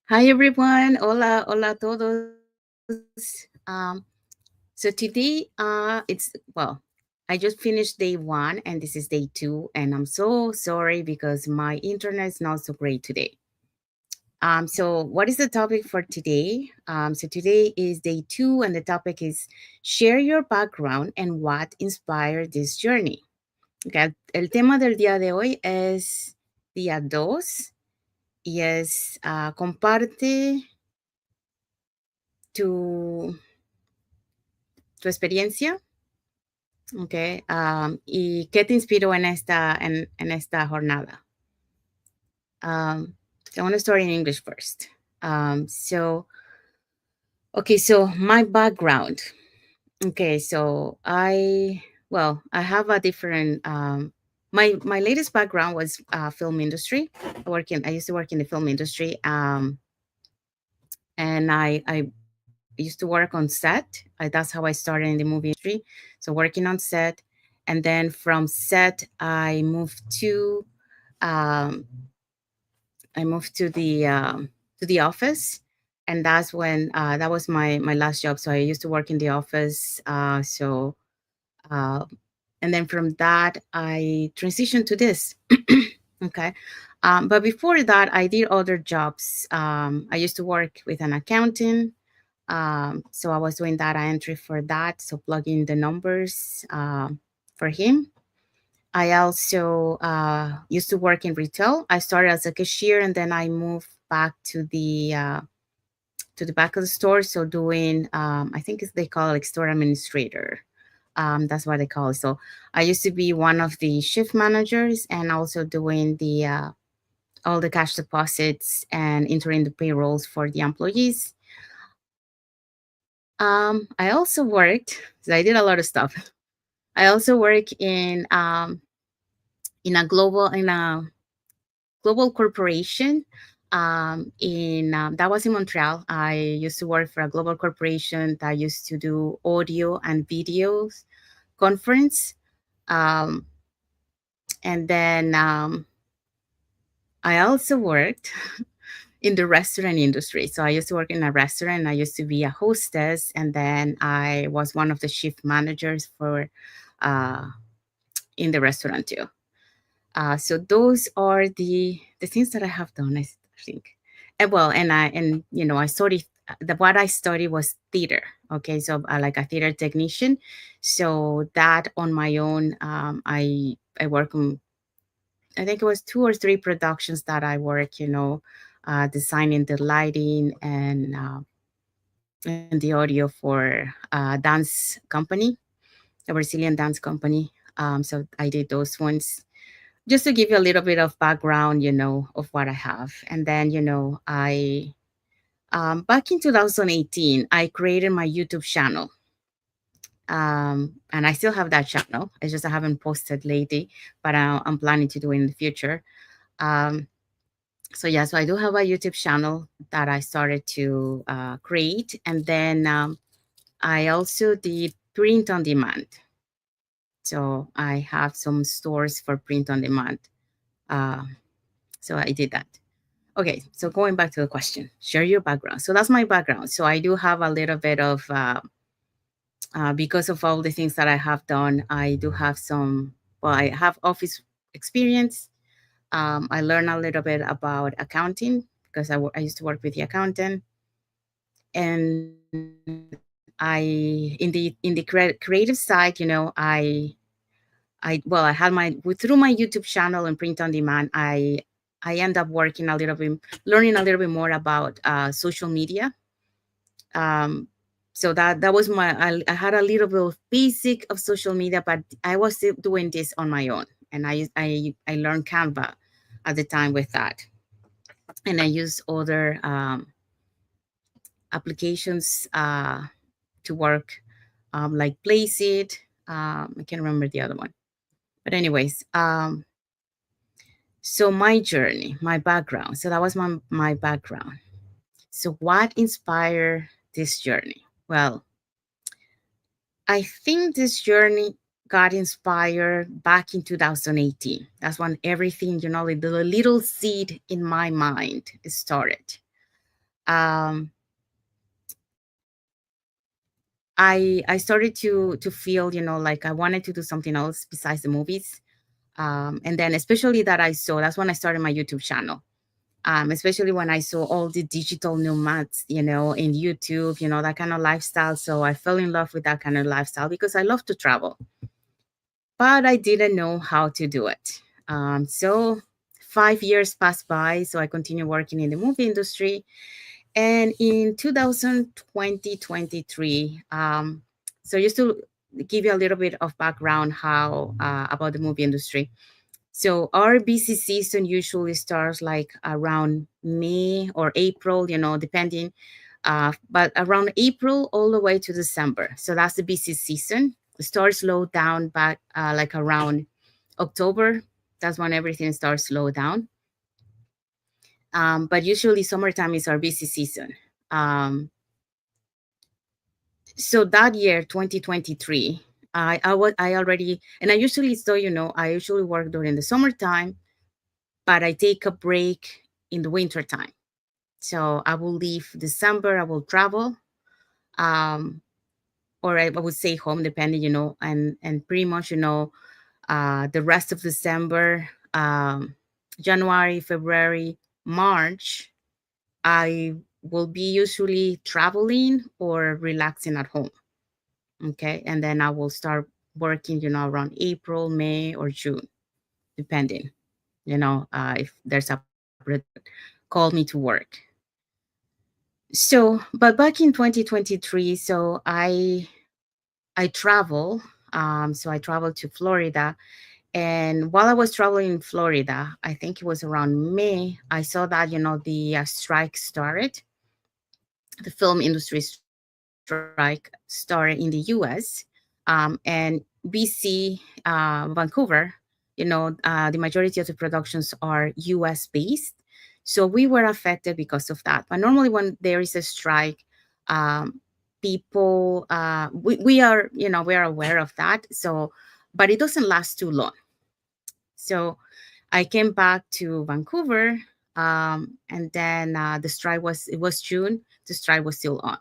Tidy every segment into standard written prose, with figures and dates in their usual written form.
Hi everyone. Hola, hola a todos. So today, I just finished day one and this is day two, and I'm so sorry because my internet is not so great today. So what is the topic for today? So today is day two, and the topic is share your background and what inspired this journey. Okay, el tema del día de hoy es día dos y es comparte tu tu experiencia, ¿ok? ¿Y qué te inspiró en esta jornada? So I want to start in English first. So my background. Okay, so I have a different, my latest background was film industry. I used to work in the film industry, and I used to work on set. That's how I started in the movie industry. So working on set, and then from set um, I moved to the office, and that was my last job. So I used to work in the office. Uh, and then from that I transitioned to this. Okay. But before that, I did other jobs. I used to work with an accountant. So I was doing data entry for that, so plugging the numbers for him. I also used to work in retail. I started as a cashier, and then I moved back to the back of the store. So doing, I think they call it like store administrator. That's what they call it. So I used to be one of the shift managers, and also doing the all the cash deposits and entering the payrolls for the employees. I also worked. So I did a lot of stuff. I also work in a global corporation. In That was in Montreal. I used to work for a global corporation that used to do audio and videos conference. Um, and then I also worked in the restaurant industry. So I used to work in a restaurant. I used to be a hostess, and then I was one of the shift managers for uh, in the restaurant too. So those are the things that I have done. I think, and I studied what I studied was theater. Okay, so like a theater technician. So that on my own, I work on. I think it was two or three productions that I work. Designing the lighting and the audio for a dance company, a Brazilian dance company. So I did those ones just to give you a little bit of background, of what I have. And then, back in 2018, I created my YouTube channel. And I still have that channel. It's just I haven't posted lately, but I'm planning to do it in the future. Um, so I do have a YouTube channel that I started to create. And then I also did print on demand. So I have some stores for print on demand. Uh, so I did that. Okay, so going back to the question, share your background. So that's my background. So I do have a little bit of, because of all the things that I have done, I do have I have office experience. I learned a little bit about accounting because I used to work with the accountant. And in the creative side, I had through my YouTube channel and print on demand, I end up working a little bit, learning a little bit more about social media. Um, so that was I had a little bit of basic of social media, but I was still doing this on my own, and I learned Canva at the time with that, and I used other applications to work, like Placeit. I can't remember the other one, but anyways. So my journey, my background. So that was my background. So what inspired this journey? Well, I think this journey got inspired back in 2018. That's when everything, like the little seed in my mind started. um, I started to feel, like I wanted to do something else besides the movies. And then especially that I saw, that's when I started my YouTube channel. Especially when I saw all the digital nomads, in YouTube, that kind of lifestyle. So I fell in love with that kind of lifestyle because I love to travel, but I didn't know how to do it. So 5 years passed by. So I continued working in the movie industry. And in 2023, so just to give you a little bit of background how about the movie industry. So our busy season usually starts like around May or April, depending, but around April all the way to December. So that's the busy season. It starts slow down back like around October. That's when everything starts slow down. But usually summertime is our busy season. Um, so that year, 2023, I already, and I usually, so I usually work during the summertime, but I take a break in the winter time. So I will leave December, I will travel, um, or I would stay home, depending, and pretty much, the rest of December, January, February, March, I will be usually traveling or relaxing at home. Okay. And then I will start working, around April, May, or June, depending, if there's a call me to work. So, but back in 2023, so I travel. So I traveled to Florida, and while I was traveling in Florida, I think it was around May, I saw that the strike started, the film industry strike started in the U.S. And BC, Vancouver, the majority of the productions are U.S. based, so we were affected because of that. But normally, when there is a strike, um, people we are we are aware of that. So, but it doesn't last too long. So I came back to Vancouver, and then the strike was it was June. The strike was still on.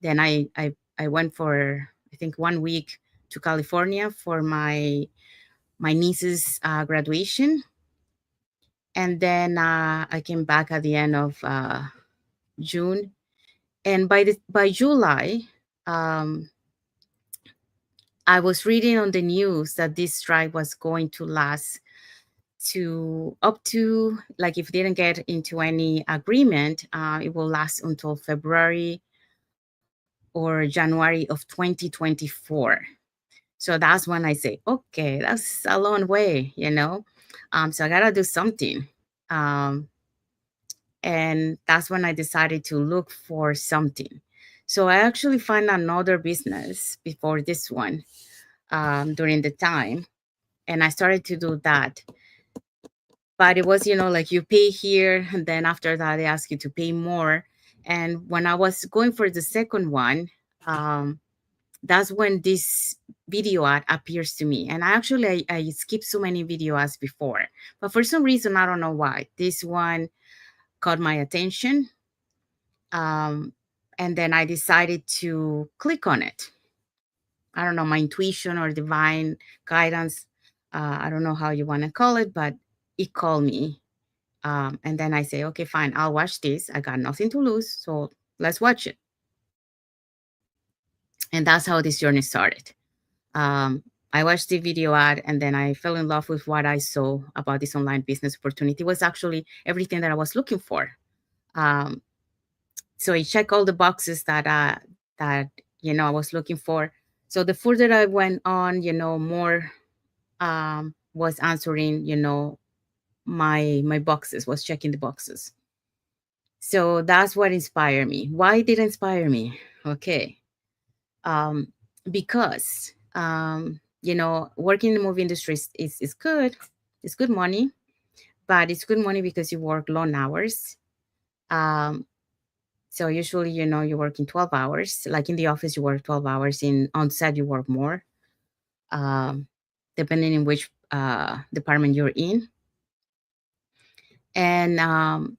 Then I went for I think 1 week to California for my niece's graduation, and then I came back at the end of June. And by July, um, I was reading on the news that this strike was going to last to up to, like, if they didn't get into any agreement, it will last until February or January of 2024. So that's when I say, okay, that's a long way. So I gotta do something. Um, and that's when I decided to look for something. So I actually find another business before this one, during the time, and I started to do that. But it was, like you pay here, and then after that, they ask you to pay more. And when I was going for the second one, um, that's when this video ad appears to me. And I skipped so many video ads before, but for some reason, I don't know why, this one caught my attention. Um, and then I decided to click on it. I don't know, my intuition or divine guidance. I don't know how you want to call it, but it called me. And then I say, okay, fine, I'll watch this. I got nothing to lose. So let's watch it. And that's how this journey started. Um, I watched the video ad, and then I fell in love with what I saw about this online business opportunity. It was actually everything that I was looking for. Um, so I checked all the boxes that I was looking for. So the further I went on, more was answering, my boxes, was checking the boxes. So that's what inspired me. Why did it inspire me? Okay. Um, because working in the movie industry is good. It's good money, but it's good money because you work long hours. Um, so usually, you're working 12 hours. Like in the office, you work 12 hours. On set, you work more, um, depending on which department you're in. And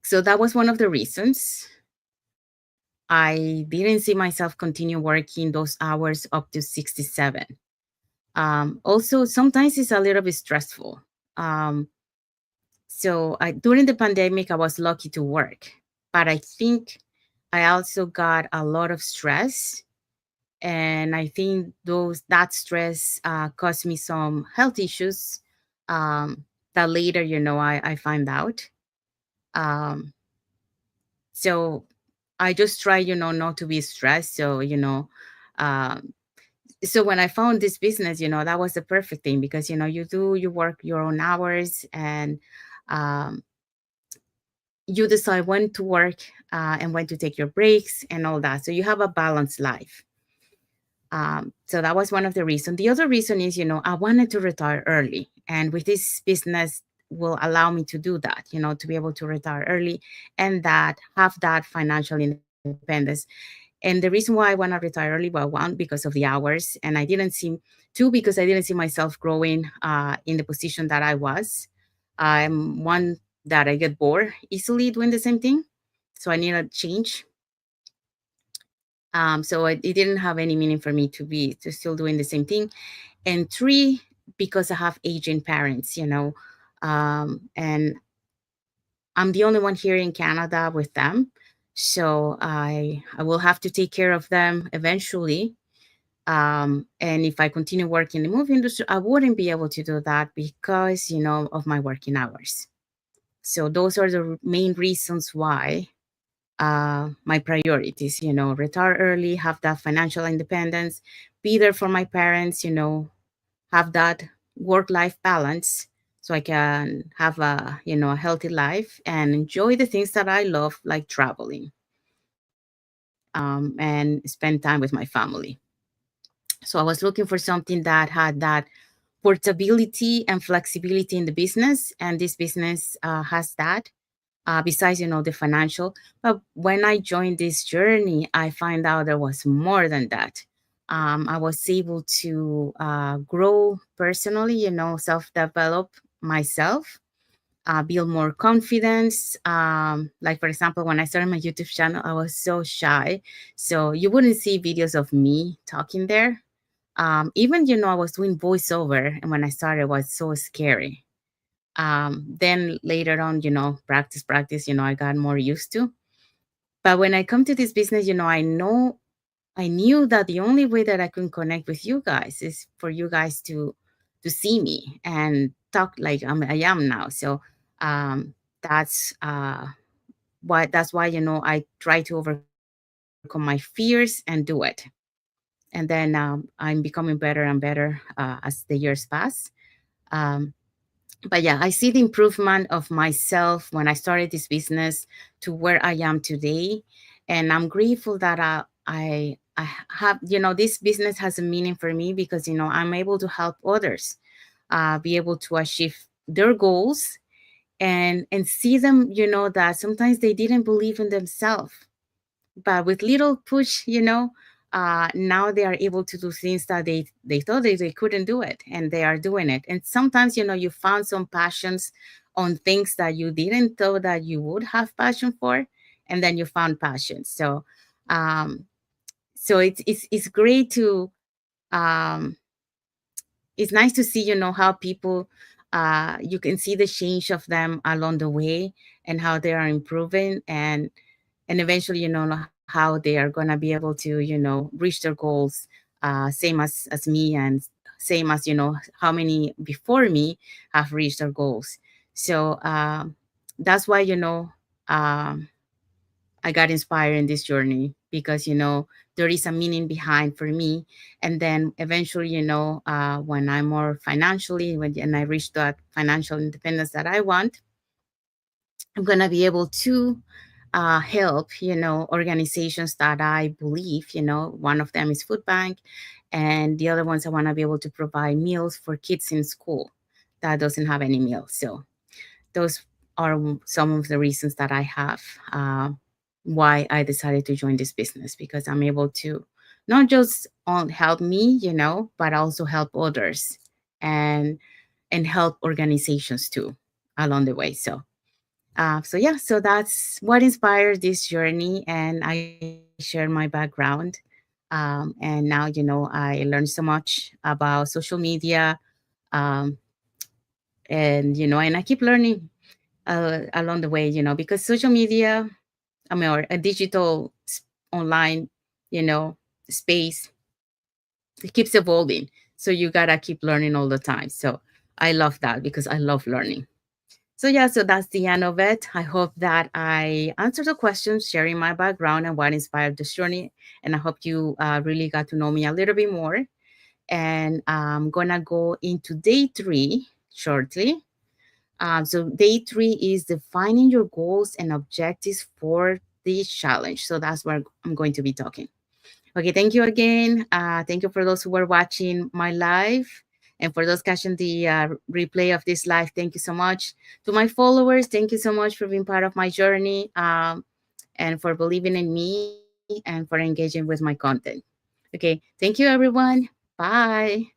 So that was one of the reasons. I didn't see myself continue working those hours up to 67. Also, sometimes it's a little bit stressful. Um, during the pandemic, I was lucky to work, but I think I also got a lot of stress, and I think that stress caused me some health issues um, that later, I find out. Um, so I just try, not to be stressed. Um, so when I found this business, that was the perfect thing because, you work your own hours, and um, you decide when to work and when to take your breaks and all that. So you have a balanced life. So that was one of the reasons. The other reason is, I wanted to retire early. And with this business will allow me to do that, to be able to retire early and that have that financial independence. And the reason why I want to retire early, well, one, because of the hours. And I didn't see, two, because I didn't see myself growing in the position that I was. I'm one that I get bored easily doing the same thing. So I need a change. It didn't have any meaning for me to still doing the same thing. And three, because I have aging parents, and I'm the only one here in Canada with them. So I will have to take care of them eventually. And if I continue working in the movie industry, I wouldn't be able to do that because, of my working hours. So those are the main reasons why my priorities, retire early, have that financial independence, be there for my parents, have that work life balance so I can have a healthy life and enjoy the things that I love, like traveling and spend time with my family. So I was looking for something that had that portability and flexibility in the business, and this business has that. Besides, the financial. But when I joined this journey, I find out there was more than that. I was able to grow personally, self develop myself, build more confidence. Like, for example, when I started my YouTube channel, I was so shy. So you wouldn't see videos of me talking there. Even, I was doing voiceover. And when I started, it was so scary. Then later on, practice, I got more used to. But when I come to this business, I knew that the only way that I can connect with you guys is for you guys to see me and talk like I am now. So um, that's why I try to overcome my fears and do it. And then I'm becoming better and better as the years pass. Um, but yeah, I see the improvement of myself when I started this business to where I am today, and I'm grateful that I have, this business has a meaning for me because I'm able to help others be able to achieve their goals and see them, that sometimes they didn't believe in themselves, but with little push, now they are able to do things that they thought they couldn't do it, and they are doing it. And sometimes, you found some passions on things that you didn't thought that you would have passion for, and then you found passion. Um it's great to um it's nice to see, how people you can see the change of them along the way and how they are improving, and eventually, how they are going to be able to, reach their goals, same as me, and same as, how many before me have reached their goals. So that's why, um, I got inspired in this journey because, there is a meaning behind for me. And then eventually, when I'm more financially, and I reach that financial independence that I want, I'm going to be able to help, organizations that I believe, one of them is Food Bank, and the other ones I want to be able to provide meals for kids in school that doesn't have any meals. So those are some of the reasons that I have why I decided to join this business, because I'm able to not just help me, but also help others and help organizations too along the way. So So yeah, so that's what inspired this journey, and I share my background. And now, I learned so much about social media, um, and I keep learning along the way, because social media, I mean, or a digital online, you know, space, it keeps evolving. So you gotta keep learning all the time. So I love that because I love learning. So yeah, so that's the end of it. I hope that I answered the questions, sharing my background and what inspired this journey. And I hope you really got to know me a little bit more. And I'm gonna go into day three shortly. So day three is defining your goals and objectives for this challenge. So that's where I'm going to be talking. Okay, thank you again. Thank you for those who were watching my live. And for those catching the replay of this live, thank you so much. To my followers, thank you so much for being part of my journey, and for believing in me and for engaging with my content. Okay, thank you, everyone. Bye.